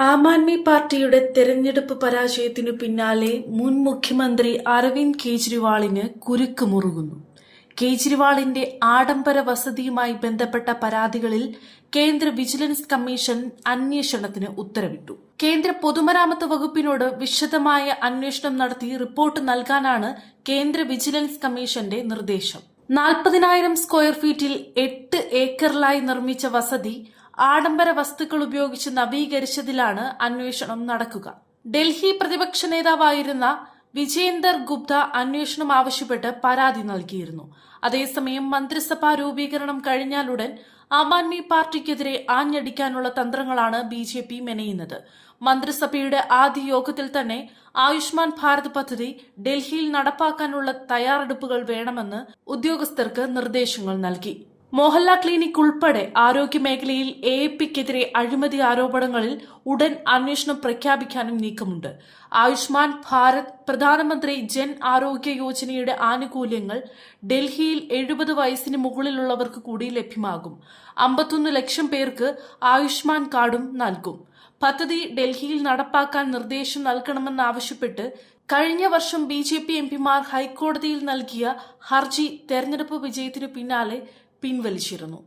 ആം ആദ്മി പാർട്ടിയുടെ തെരഞ്ഞെടുപ്പ് പരാജയത്തിനു പിന്നാലെ മുൻ മുഖ്യമന്ത്രി അരവിന്ദ് കെജ്രിവാളിന് കുരുക്ക് മുറുകുന്നു. കേജ്രിവാളിന്റെ ആഡംബര വസതിയുമായി ബന്ധപ്പെട്ട പരാതികളിൽ കേന്ദ്ര വിജിലൻസ് കമ്മീഷൻ അന്വേഷണത്തിന് ഉത്തരവിട്ടു. കേന്ദ്ര പൊതുമരാമത്ത് വകുപ്പിനോട് വിശദമായ അന്വേഷണം നടത്തി റിപ്പോർട്ട് നൽകാനാണ് കേന്ദ്ര വിജിലൻസ് കമ്മീഷന്റെ നിർദ്ദേശം. 40,000 സ്ക്വയർ ഫീറ്റിൽ 8 ഏക്കറിലായി നിർമ്മിച്ച വസതി ആഡംബര വസ്തുക്കൾ ഉപയോഗിച്ച് നവീകരിച്ചതിലാണ് അന്വേഷണം നടക്കുക. ഡൽഹി പ്രതിപക്ഷ നേതാവായിരുന്ന വിജേന്ദർ ഗുപ്ത അന്വേഷണം ആവശ്യപ്പെട്ട് പരാതി നൽകിയിരുന്നു. അതേസമയം മന്ത്രിസഭാ രൂപീകരണം കഴിഞ്ഞാലുടൻ ആം ആദ്മി പാർട്ടിക്കെതിരെ ആഞ്ഞടിക്കാനുള്ള തന്ത്രങ്ങളാണ് BJP മെനയുന്നത്. മന്ത്രിസഭയുടെ ആദ്യ യോഗത്തിൽ തന്നെ ആയുഷ്മാൻ ഭാരത് പദ്ധതി ഡൽഹിയിൽ നടപ്പാക്കാനുള്ള തയ്യാറെടുപ്പുകൾ വേണമെന്ന് ഉദ്യോഗസ്ഥർക്ക് നിർദ്ദേശങ്ങൾ നൽകി. മോഹല്ല ക്ലിനിക് ഉൾപ്പെടെ ആരോഗ്യമേഖലയിൽ AAPക്കെതിരെ അഴിമതി ആരോപണങ്ങളിൽ ഉടൻ അന്വേഷണം പ്രഖ്യാപിക്കാനും നീക്കമുണ്ട്. ആയുഷ്മാൻ ഭാരത്, പ്രധാനമന്ത്രി ജൻ ആരോഗ്യ യോജനയുടെ ആനുകൂല്യങ്ങൾ ഡൽഹിയിൽ 70 വയസ്സിന് മുകളിലുള്ളവർക്ക് കൂടി ലഭ്യമാകും. 51 ലക്ഷം പേർക്ക് ആയുഷ്മാൻ കാർഡും നൽകും. പദ്ധതി ഡൽഹിയിൽ നടപ്പാക്കാൻ നിർദ്ദേശം നൽകണമെന്നാവശ്യപ്പെട്ട് കഴിഞ്ഞ വർഷം BJP MPമാർ ഹൈക്കോടതിയിൽ നൽകിയ ഹർജി തെരഞ്ഞെടുപ്പ് വിജയത്തിനു പിന്നാലെ പിൻവലിച്ചിരുന്നു.